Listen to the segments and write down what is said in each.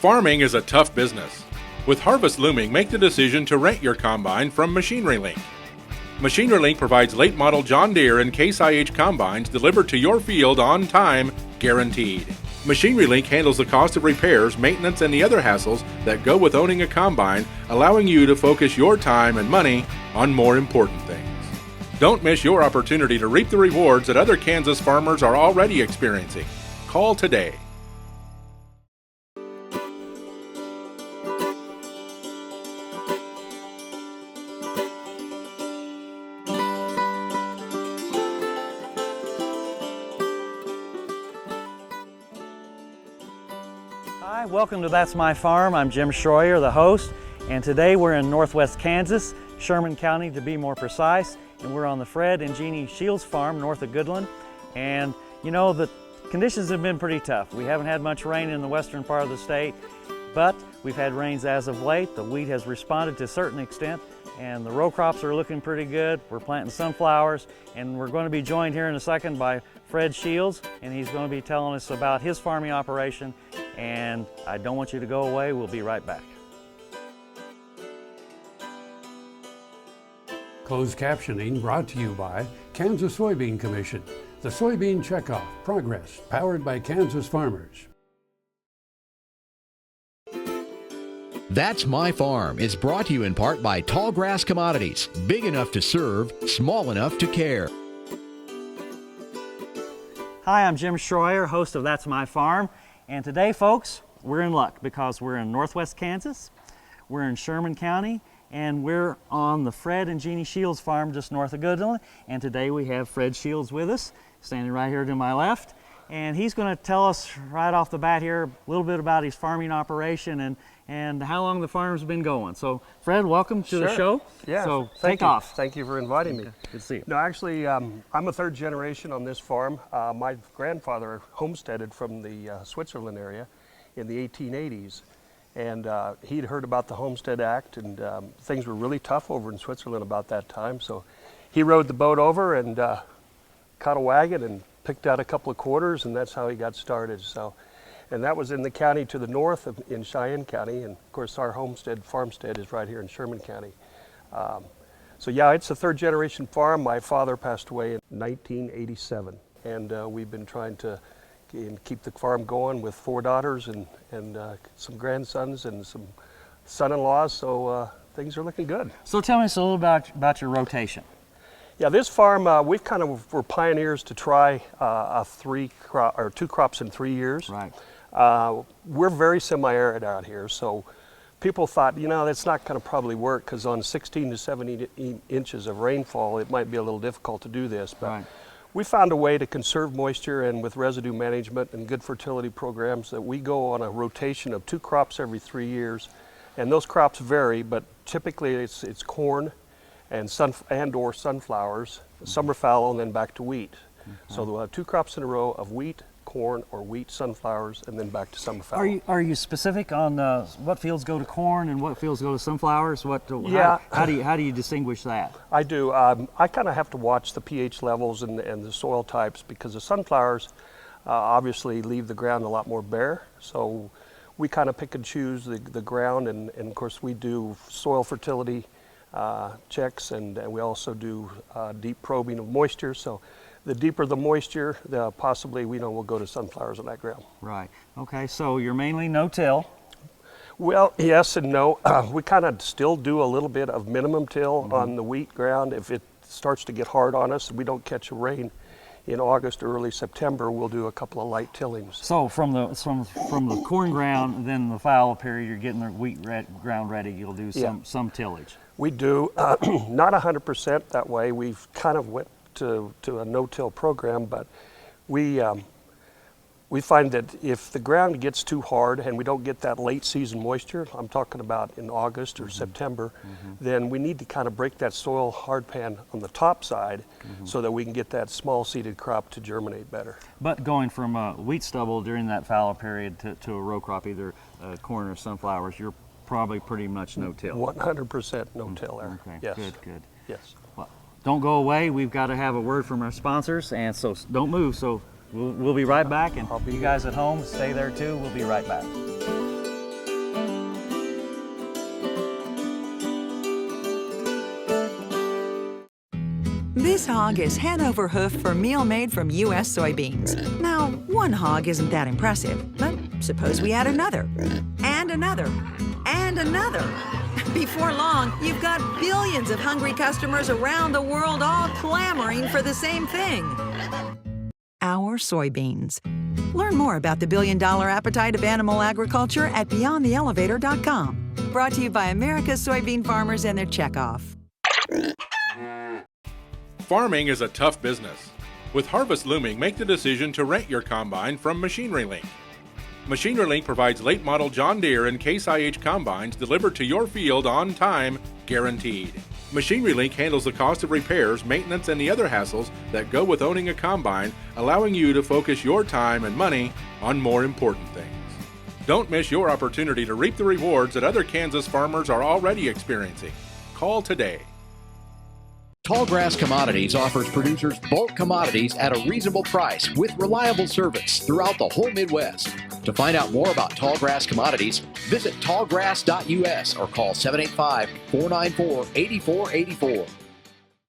Farming is a tough business. With harvest looming, make the decision to rent your combine from Machinery Link. Machinery Link provides late model John Deere and Case IH combines delivered to your field on time, guaranteed. Machinery Link handles the cost of repairs, maintenance, and the other hassles that go with owning a combine, allowing you to focus your time and money on more important things. Don't miss your opportunity to reap the rewards that other Kansas farmers are already experiencing. Call today. Hi, welcome to That's My Farm. I'm Jim Schroyer, the host, and today we're in Northwest Kansas, Sherman County to be more precise, and we're on the Fred and Jeannie Shields farm north of Goodland. And you know, the conditions have been pretty tough. We haven't had much rain in the western part of the state, but we've had rains as of late. The wheat has responded to a certain extent, and the row crops are looking pretty good. We're planting sunflowers, and we're going to be joined here in a second by Fred Shields, and he's going to be telling us about his farming operation. And I don't want you to go away. We'll be right back. Closed captioning brought to you by Kansas Soybean Commission. The Soybean Checkoff Progress, powered by Kansas farmers. That's My Farm is brought to you in part by Tallgrass Commodities, big enough to serve, small enough to care. Hi, I'm Jim Schroyer, host of That's My Farm. And today, folks, we're in luck because we're in Northwest Kansas, we're in Sherman County, and we're on the Fred and Jeannie Shields farm just north of Goodland. And today we have Fred Shields with us, standing right here to my left. And he's going to tell us right off the bat here a little bit about his farming operation and how long the farm's been going. So, Fred, welcome to the show. Yeah, so take off. Thank you for inviting me. Good to see you. No, actually, I'm a third generation on this farm. My grandfather homesteaded from the Switzerland area in the 1880s. And he'd heard about the Homestead Act, and things were really tough over in Switzerland about that time. So he rode the boat over and caught a wagon and picked out a couple of quarters, and that's how he got started. So, and that was in the county to the north in Cheyenne County, and of course our farmstead is right here in Sherman County. So yeah, it's a third generation farm. My father passed away in 1987, and we've been trying to keep the farm going with 4 daughters and some grandsons and some son-in-laws, so things are looking good. So tell us a little about your rotation. Yeah, this farm, we've kind of were pioneers to try 2 crops in 3 years. Right. We're very semi-arid out here, so people thought, you know, that's not going to probably work because on 16 to 17 inches of rainfall, it might be a little difficult to do this. But right. We found a way to conserve moisture, and with residue management and good fertility programs, that we go on a rotation of 2 crops every 3 years. And those crops vary, but typically it's corn and or sunflowers, summer fallow, and then back to wheat. Okay. So we'll have 2 crops in a row of wheat, corn, or wheat, sunflowers, and then back to summer fallow. Are you specific on what fields go to corn and what fields go to sunflowers? Yeah. How do you distinguish that? I do. I kind of have to watch the pH levels and the soil types, because the sunflowers obviously leave the ground a lot more bare. So we kind of pick and choose the ground, and of course we do soil fertility checks, and we also do deep probing of moisture. So the deeper the moisture, possibly we'll go to sunflowers on that ground. Right. Okay. So you're mainly no-till. Well, yes and no. We kind of still do a little bit of minimum till on the wheat ground. If it starts to get hard on us and we don't catch a rain in August or early September, we'll do a couple of light tillings. So from the corn ground, then the fallow period, you're getting the wheat ground ready. You'll do some tillage. We do not 100% that way. We've kind of went to a no-till program, but we find that if the ground gets too hard and we don't get that late season moisture, I'm talking about in August or September, then we need to kind of break that soil hard pan on the top side so that we can get that small seeded crop to germinate better. But going from wheat stubble during that fallow period to a row crop, either corn or sunflowers, you're probably pretty much no-till. 100% no-till there. Okay, yes. Good. Yes. Well, don't go away. We've got to have a word from our sponsors, and so don't move. So we'll be right back, and you guys at home, stay there too. We'll be right back. This hog is head over hoof for meal made from U.S. soybeans. Now, one hog isn't that impressive, but suppose we add another, and another, and another. Before long, you've got billions of hungry customers around the world all clamoring for the same thing. Our soybeans. Learn more about the billion-dollar appetite of animal agriculture at BeyondTheElevator.com. Brought to you by America's soybean farmers and their checkoff. Farming is a tough business. With harvest looming, make the decision to rent your combine from Machinery Link. Machinery Link provides late model John Deere and Case IH combines delivered to your field on time, guaranteed. Machinery Link handles the cost of repairs, maintenance, and the other hassles that go with owning a combine, allowing you to focus your time and money on more important things. Don't miss your opportunity to reap the rewards that other Kansas farmers are already experiencing. Call today. Tallgrass Commodities offers producers bulk commodities at a reasonable price with reliable service throughout the whole Midwest. To find out more about Tallgrass Commodities, visit tallgrass.us or call 785-494-8484.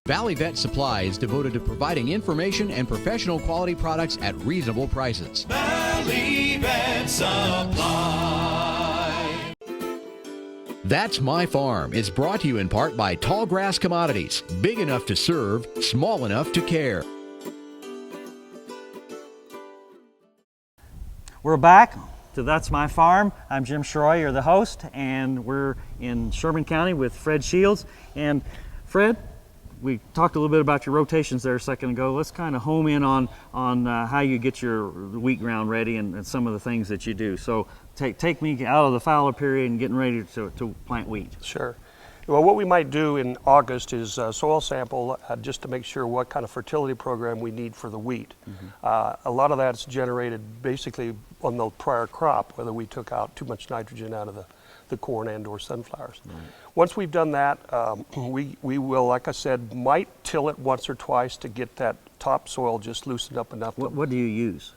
Valley Vet Supply is devoted to providing information and professional quality products at reasonable prices. Valley Vet Supply. That's My Farm is brought to you in part by Tallgrass Commodities, big enough to serve, small enough to care. We're back to That's My Farm. I'm Jim Schroyer, the host, and we're in Sherman County with Fred Shields. And Fred, we talked a little bit about your rotations there a second ago. Let's kind of home in on how you get your wheat ground ready and some of the things that you do. So take me out of the fallow period and getting ready to plant wheat. Sure. Well, what we might do in August is soil sample just to make sure what kind of fertility program we need for the wheat. A lot of that's generated basically on the prior crop, whether we took out too much nitrogen out of the corn and or sunflowers. Right. Once we've done that, we will, like I said, might till it once or twice to get that topsoil just loosened up enough. What do you use?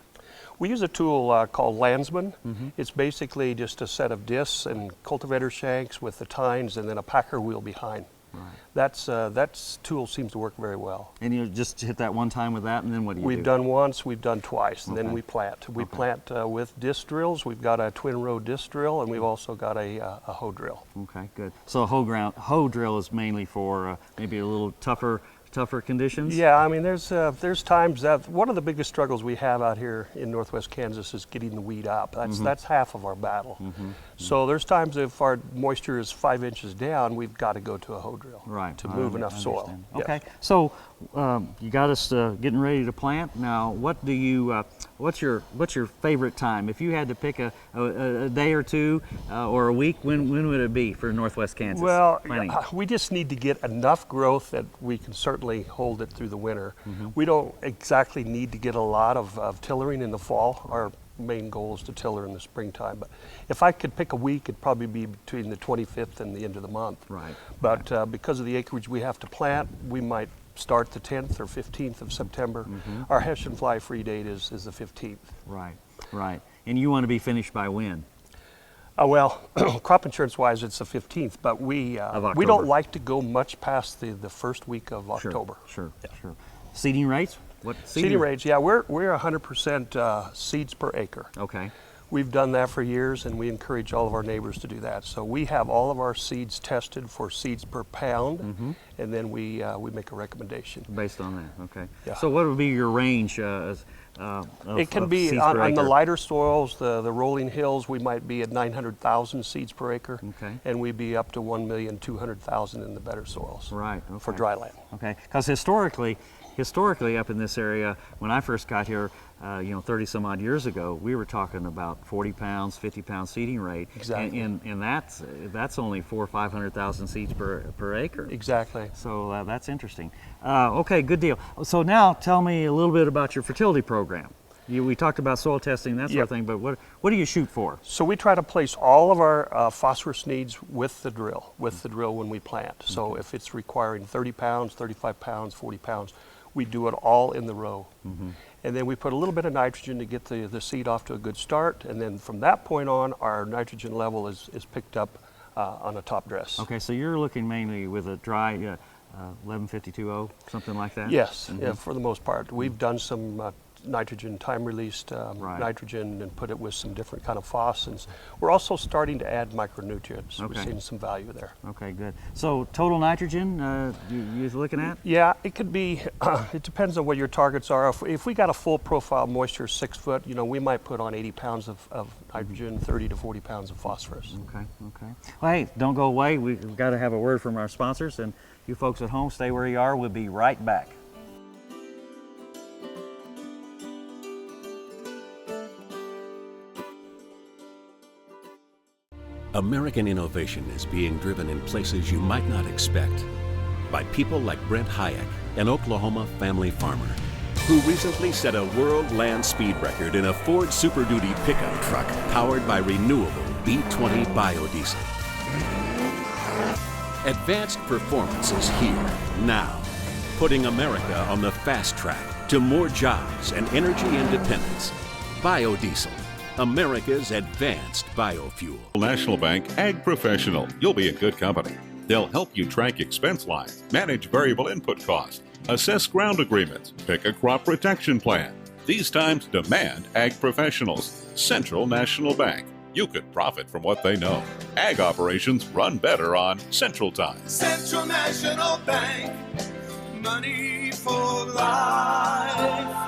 We use a tool called Landsman. It's basically just a set of discs and cultivator shanks with the tines and then a packer wheel behind. Right. That tool seems to work very well. And you just hit that one time with that, and then what do you do? We've done once, we've done twice, and then we plant. We plant with disc drills. We've got a twin row disc drill, and we've also got a hoe drill. Okay, good. So a hoe drill is mainly for maybe a little tougher conditions? Yeah, I mean, there's times that one of the biggest struggles we have out here in northwest Kansas is getting the weed up. That's half of our battle. So there's times if our moisture is 5 inches down, we've got to go to a hoe drill to move enough soil. Okay, so you got us getting ready to plant. Now, what do you? What's your favorite time? If you had to pick a day or two or a week, when would it be for northwest Kansas? Well, we just need to get enough growth that we can certainly hold it through the winter. We don't exactly need to get a lot of tillering in the fall. Our main goal is to tiller in the springtime. But if I could pick a week, it'd probably be between the 25th and the end of the month. Right. But because of the acreage we have to plant, we might start the 10th or 15th of September. Our Hessian fly free date is the 15th. Right, right. And you want to be finished by when? Well, crop insurance wise, it's the 15th, but we don't like to go much past the first week of October. Sure. Seeding rates? What seeding rates? Yeah, we're 100% seeds per acre. Okay. We've done that for years, and we encourage all of our neighbors to do that. So we have all of our seeds tested for seeds per pound, and then we make a recommendation based on that. Okay. Yeah. So what would be your range? It can be on the lighter soils, the rolling hills. We might be at 900,000 seeds per acre, and we'd be up to 1,200,000 in the better soils. Right. For dry land. Okay. Because historically up in this area, when I first got here, 30 some odd years ago, we were talking about 40 pounds, 50 pound seeding rate. Exactly. And that's only 400,000 or 500,000 seeds per acre. Exactly. So that's interesting. Okay, good deal. So now tell me a little bit about your fertility program. We talked about soil testing, that sort of thing, but what do you shoot for? So we try to place all of our phosphorus needs with the drill when we plant. So if it's requiring 30 pounds, 35 pounds, 40 pounds, we do it all in the row. And then we put a little bit of nitrogen to get the seed off to a good start. And then from that point on, our nitrogen level is picked up on a top dress. Okay, so you're looking mainly with a dry 1152O, something like that? Yes, yeah, for the most part. We've done some nitrogen, time-released Right. nitrogen, and put it with some different kind of phosphins. We're also starting to add micronutrients. Okay. We're seeing some value there. Okay, good. So total nitrogen you're looking at? Yeah, it could be, it depends on what your targets are. If we got a full profile moisture 6 foot, you know, we might put on 80 pounds of nitrogen, 30 to 40 pounds of phosphorus. Okay, okay. Well, hey, don't go away. We've got to have a word from our sponsors, and you folks at home, stay where you are. We'll be right back. American innovation is being driven in places you might not expect by people like Brent Hayek, an Oklahoma family farmer, who recently set a world land speed record in a Ford Super Duty pickup truck powered by renewable B20 biodiesel. Advanced performance is here, now, putting America on the fast track to more jobs and energy independence. Biodiesel, America's advanced biofuel. National Bank Ag Professional. You'll be in good company. They'll help you track expense lines, manage variable input costs, assess ground agreements, pick a crop protection plan. These times demand ag professionals. Central National Bank. You could profit from what they know. Ag operations run better on Central Time. Central National Bank, money for life.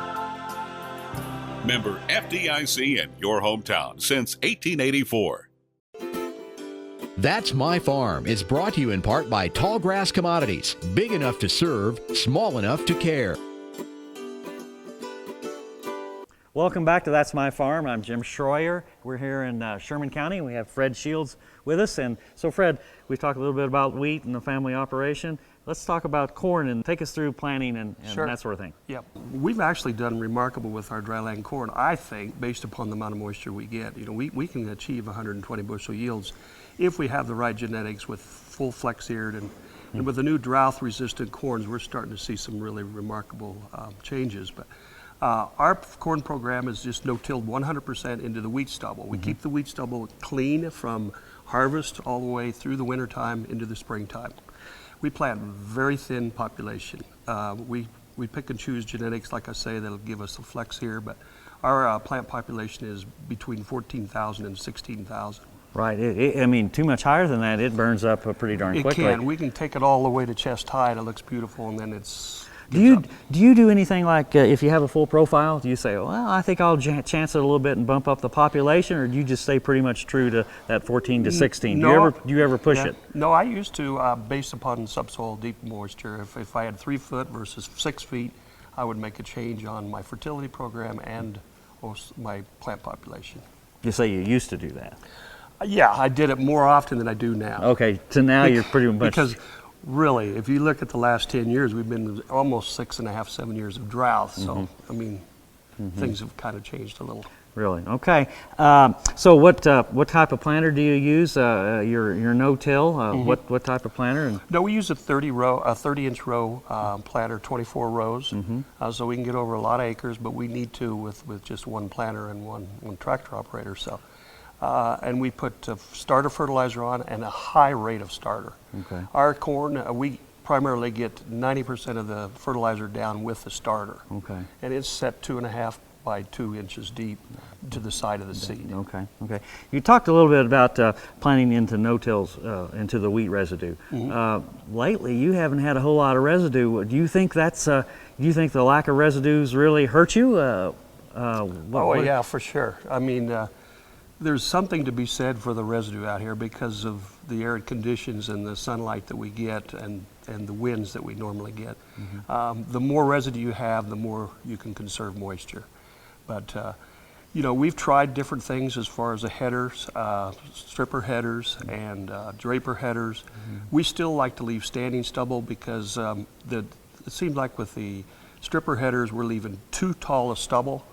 Member FDIC in your hometown since 1884. That's My Farm is brought to you in part by Tallgrass Commodities. Big enough to serve, small enough to care. Welcome back to That's My Farm. I'm Jim Schroyer. We're here in Sherman County. We have Fred Shields with us. And so Fred, we've talked a little bit about wheat and the family operation. Let's talk about corn and take us through planting and Sure. that sort of thing. Yeah, we've actually done remarkable with our dryland corn, I think, based upon the amount of moisture we get. You know, we can achieve 120 bushel yields if we have the right genetics with full flex eared and with the new drought resistant corns, we're starting to see some really remarkable changes. But our corn program is just no-tilled 100% into the wheat stubble. We keep the wheat stubble clean from harvest all the way through the wintertime into the springtime. We plant very thin population. We pick and choose genetics, like I say, that'll give us a flex here, but our plant population is between 14,000 and 16,000. Right. I mean, too much higher than that, it burns up pretty darn quickly. It can. We can take it all the way to chest high, and it looks beautiful, and then it's... Do you do anything like if you have a full profile? Do you say, well, I think I'll chance it a little bit and bump up the population, or do you just stay pretty much true to that 14 to 16? No, do you ever push it? No, I used to, based upon subsoil deep moisture. If I had 3 foot versus 6 feet, I would make a change on my fertility program and my plant population. You say you used to do that? Yeah, I did it more often than I do now. Okay, so now you're pretty much... Because really, if you look at the last 10 years, we've been almost 6.5, 7 years of drought. So, I mean, things have kind of changed a little. Really? Okay. So what type of planter do you use? Your no-till? What type of planter? No, we use a 30-inch row planter, 24 rows. So we can get over a lot of acres, but we need to with just one planter and one tractor operator. So. And we put starter fertilizer on and a high rate of starter. Okay. Our corn, we primarily get 90% of the fertilizer down with the starter. Okay. And it's set 2.5 by 2 inches deep to the side of the seed. Okay. Okay. You talked a little bit about planting into no-tills into the wheat residue. Lately, you haven't had a whole lot of residue. Do you think that's? Do you think the lack of residues really hurt you? Yeah, for sure. I mean. There's something to be said for the residue out here because of the arid conditions and the sunlight that we get and the winds that we normally get. The more residue you have, the more you can conserve moisture. But, you know, we've tried different things as far as the headers, stripper headers and draper headers. We still like to leave standing stubble because it seems like with the stripper headers, we're leaving too tall a stubble.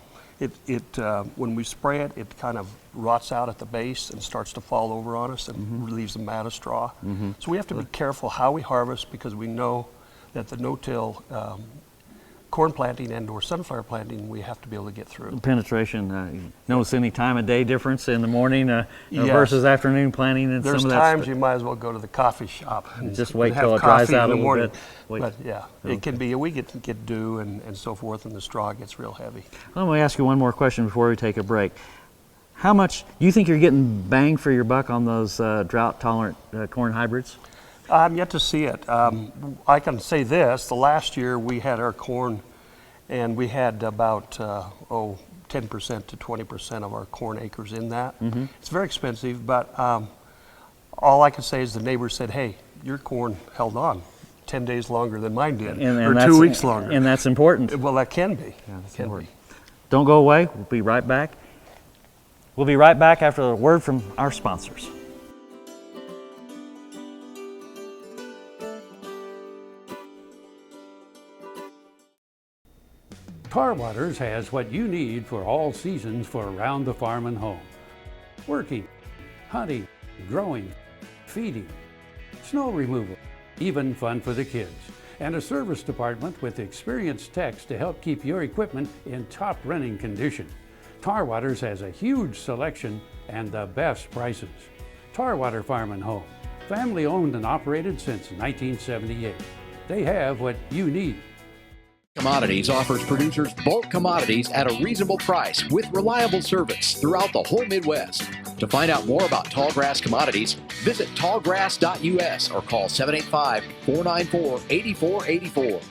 When we spray it, it kind of rots out at the base and starts to fall over on us and leaves a mat of straw. So we have to be careful how we harvest because we know that the no-till corn planting and or sunflower planting, we have to be able to get through. Penetration, you notice any time of day difference in the morning Yes. versus afternoon planting? And There's some of times you might as well go to the coffee shop and just wait have till it dries coffee out in a the little morning. bit. Wait. But yeah, it can be, we get dew and so forth, and the straw gets real heavy. Let me ask you one more question before we take a break. How much do you think you're getting bang for your buck on those drought-tolerant corn hybrids? I'm yet to see it. I can say this, the last year we had our corn and we had about 10% to 20% of our corn acres in that. Mm-hmm. It's very expensive, but all I can say is the neighbors said, hey, your corn held on 10 days longer than mine did, or 2 weeks longer. And that's important. Well, that can be. Yeah, that's Can important. Don't go away. We'll be right back. We'll be right back after a word from our sponsors. Tar Waters has what you need for all seasons for around the farm and home. Working, hunting, growing, feeding, snow removal, even fun for the kids. And a service department with experienced techs to help keep your equipment in top running condition. Tar Waters has a huge selection and the best prices. Tar Water Farm and Home, family owned and operated since 1978. They have what you need. Commodities offers producers bulk commodities at a reasonable price with reliable service throughout the whole Midwest. To find out more about tallgrass commodities, visit tallgrass.us or call 785-494-8484.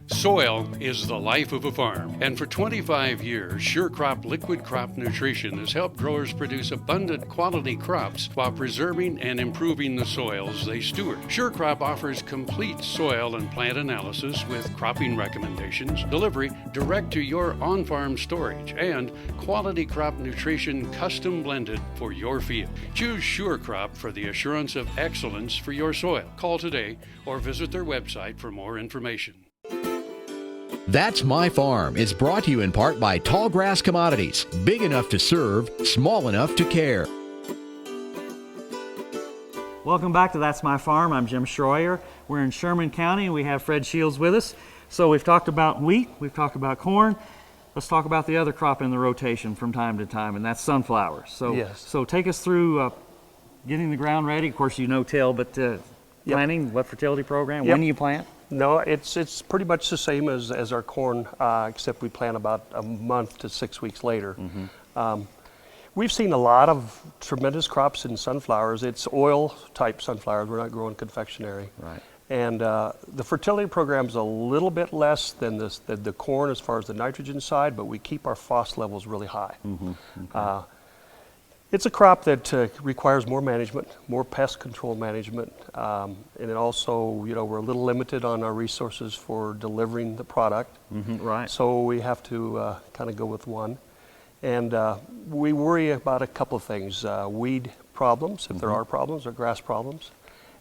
Soil is the life of a farm, and for 25 years, SureCrop Liquid Crop Nutrition has helped growers produce abundant quality crops while preserving and improving the soils they steward. SureCrop offers complete soil and plant analysis with cropping recommendations, delivery direct to your on-farm storage, and quality crop nutrition custom blended for your field. Choose SureCrop for the assurance of excellence for your soil. Call today or visit their website for more information. That's My Farm is brought to you in part by Tallgrass Commodities, big enough to serve, small enough to care. Welcome back to That's My Farm. I'm Jim Schroyer. We're in Sherman County and we have Fred Shields with us. So we've talked about wheat, we've talked about corn. Let's talk about the other crop in the rotation from time to time, and that's sunflowers. So, Yes. So take us through getting the ground ready. Of course, you know-till, but planting, what fertility program, when do you plant? No, it's pretty much the same as our corn, except we plant about a month to 6 weeks later. Mm-hmm. We've seen a lot of tremendous crops in sunflowers. It's oil type sunflowers. We're not growing confectionery. Right. And the fertility program is a little bit less than the corn as far as the nitrogen side, but we keep our phos levels really high. Mm-hmm. Okay. It's a crop that requires more management, more pest control management, and it also, we're a little limited on our resources for delivering the product. Mm-hmm. Right. So we have to kind of go with one. And we worry about a couple of things, weed problems, if there are problems, or grass problems.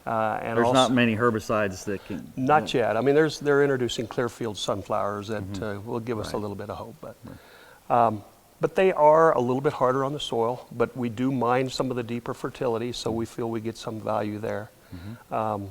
And there's also, not many herbicides that can... Not yet. I mean, they're introducing Clearfield sunflowers that will give us a little bit of hope. But they are a little bit harder on the soil, but we do mine some of the deeper fertility, so we feel we get some value there. Mm-hmm.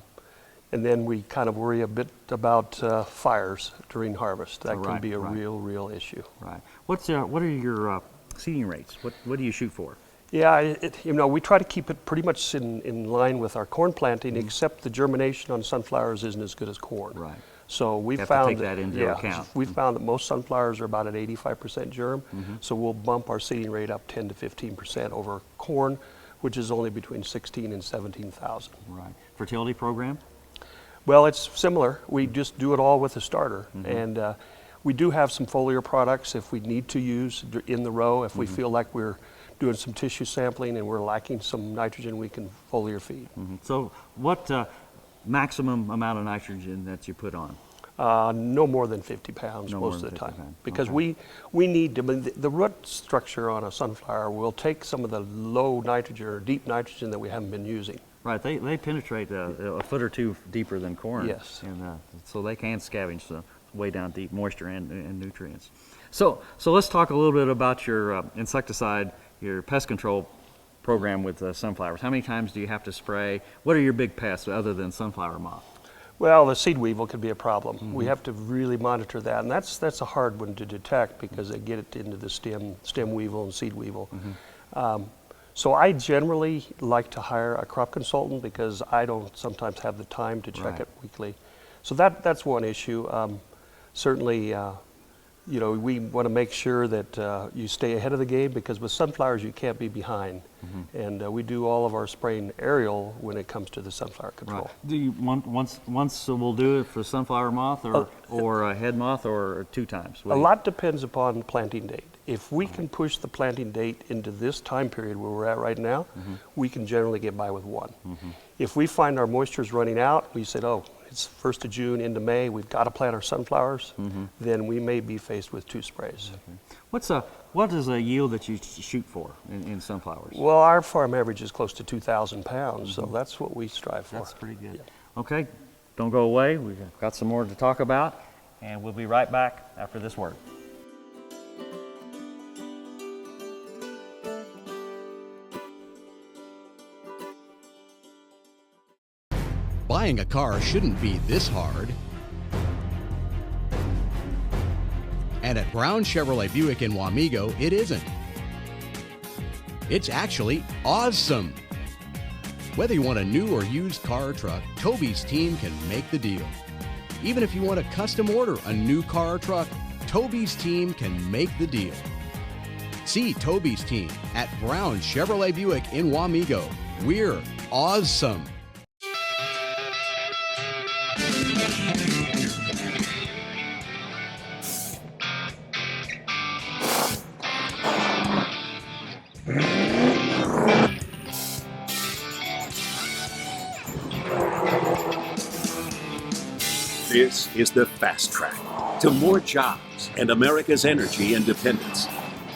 And then we kind of worry a bit about fires during harvest. That can be a real issue. Right. What are your seeding rates? What do you shoot for? Yeah, we try to keep it pretty much in line with our corn planting, except the germination on sunflowers isn't as good as corn. Right. So we have found to take that into account. We found that most sunflowers are about at 85% germ, so we'll bump our seeding rate up 10 to 15% over corn, which is only between 16 and 17,000. Right. Fertility program? Well, it's similar. We just do it all with a starter, and we do have some foliar products if we need to use in the row. If we feel like we're doing some tissue sampling and we're lacking some nitrogen, we can foliar feed. So what maximum amount of nitrogen that you put on? No more than 50 pounds most of the time. Because we need to, the root structure on a sunflower will take some of the low nitrogen or deep nitrogen that we haven't been using. Right, they penetrate a foot or two deeper than corn. Yes. And so they can scavenge way down deep moisture and nutrients. So let's talk a little bit about your insecticide, your pest control program with sunflowers. How many times do you have to spray? What are your big pests other than sunflower moth? Well, the seed weevil could be a problem. We have to really monitor that, and that's a hard one to detect because they get it into the stem weevil and seed weevil. So I generally like to hire a crop consultant because I don't sometimes have the time to check it weekly. So that's one issue. Certainly, you know, we want to make sure that you stay ahead of the game because with sunflowers you can't be behind. And we do all of our spraying aerial when it comes to the sunflower control. Do you once we'll do it for sunflower moth or head moth or 2 times? A lot depends upon planting date. If we can push the planting date into this time period where we're at right now, we can generally get by with 1. If we find our moisture is running out, we said, oh, it's 1st of June into May, we've got to plant our sunflowers, then we may be faced with 2 sprays. What is a yield that you shoot for in sunflowers? Well, our farm average is close to 2,000 pounds, so that's what we strive for. That's pretty good. Yeah. Okay, don't go away. We've got some more to talk about, and we'll be right back after this word. Buying a car shouldn't be this hard. And at Brown Chevrolet Buick in Wamego, it isn't. It's actually awesome. Whether you want a new or used car or truck, Toby's team can make the deal. Even if you want to custom order a new car or truck, Toby's team can make the deal. See Toby's team at Brown Chevrolet Buick in Wamego. We're awesome. This is the fast track to more jobs and America's energy independence.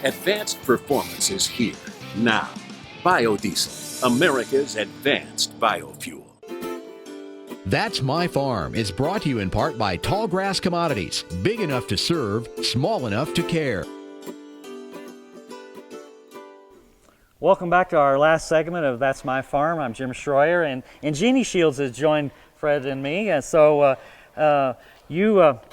Advanced performance is here, now. Biodiesel, America's advanced biofuel. That's My Farm is brought to you in part by Tallgrass Commodities. Big enough to serve, small enough to care. Welcome back to our last segment of That's My Farm. I'm Jim Schroyer, and Jeannie Shields has joined Fred and me. And so I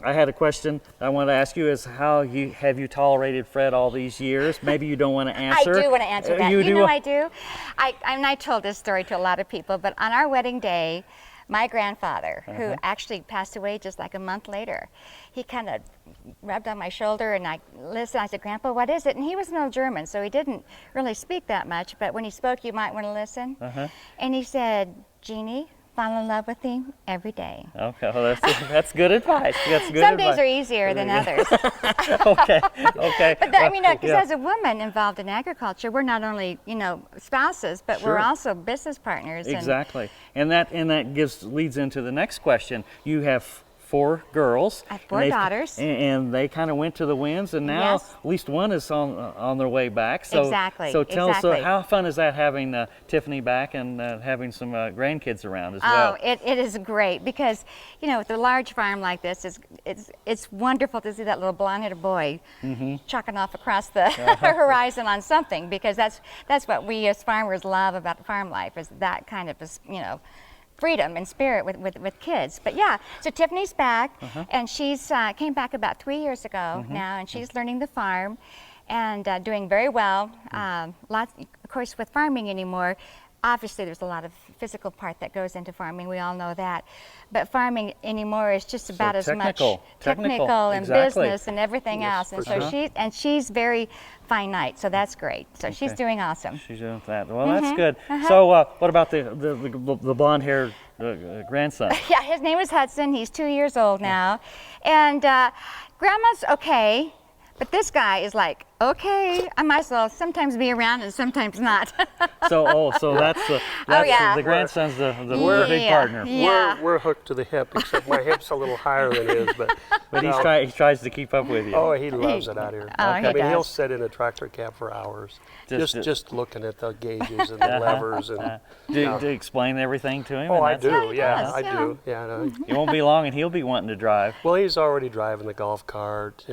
had a question I wanted to ask you is how have you tolerated Fred all these years? Maybe you don't want to answer. I do want to answer that. You know I do. I told this story to a lot of people, but on our wedding day, my grandfather, who actually passed away just like a month later, he kind of rubbed on my shoulder and I listened. I said, Grandpa, what is it? And he was no German, so he didn't really speak that much, but when he spoke, you might want to listen. And he said, Jeannie, fall in love with him every day. Okay, well, that's good advice. That's good Some advice. days are easier than others. Okay. But that, because as a woman involved in agriculture, we're not only, spouses, but we're also business partners. Exactly. And that leads into the next question. You have 4 girls. I have 4 daughters. And they kind of went to the winds, and now at least one is on their way back. So, exactly. So tell us, how fun is that having Tiffany back and having some grandkids around as well? Oh, it is great because, with a large farm like this, it's wonderful to see that little blonde-headed boy chucking off across the horizon on something, because that's what we as farmers love about farm life, is that kind of, freedom and spirit with kids. But yeah, so Tiffany's back, and she's came back about 3 years ago now, and she's learning the farm and doing very well. Lots, of course, with farming anymore, obviously there's a lot of physical part that goes into farming. We all know that. But farming anymore is just about as much technical and business and everything else. And so she's very finite, so that's great. So she's doing awesome. She's doing that. Well, that's good. So what about the blonde-haired grandson? Yeah, his name is Hudson. He's 2 years old now. And Grandma's okay. But this guy is like, okay, I might as well sometimes be around and sometimes not. So that's the grandson's the big partner. Yeah. We're hooked to the hip, except my hip's a little higher than his. But he tries to keep up with you. Oh, he loves it out here. He'll sit in a tractor cab for hours, just looking at the gauges and the levers. And do you explain everything to him? Oh, I do. Yeah, I do. Yeah. No. It won't be long, and he'll be wanting to drive. Well, he's already driving the golf cart,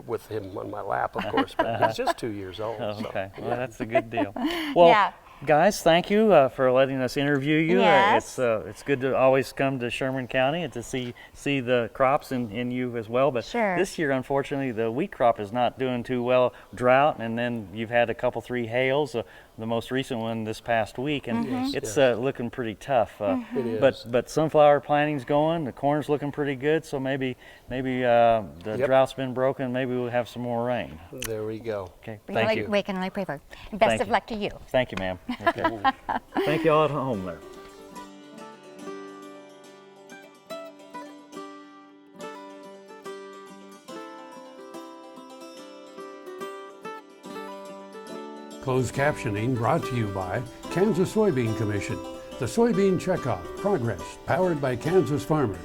with him on my lap, of course. But he's just 2 years old. Okay, well, that's a good deal. Well, Guys, thank you for letting us interview you. Yes. It's good to always come to Sherman County and to see the crops in you as well. But Sure. this year, unfortunately, the wheat crop is not doing too well. Drought, and then you've had a couple, 3 hails. The most recent one this past week, and it's looking pretty tough. It is. But sunflower planting's going. The corn's looking pretty good. So maybe the drought's been broken. Maybe we'll have some more rain. There we go. Okay. Thank you. We can only pray for it. Best Thank of you. luck to you. Thank you, ma'am. Okay. Thank you all at home there. Closed captioning brought to you by Kansas Soybean Commission. The Soybean Checkoff Progress, powered by Kansas farmers.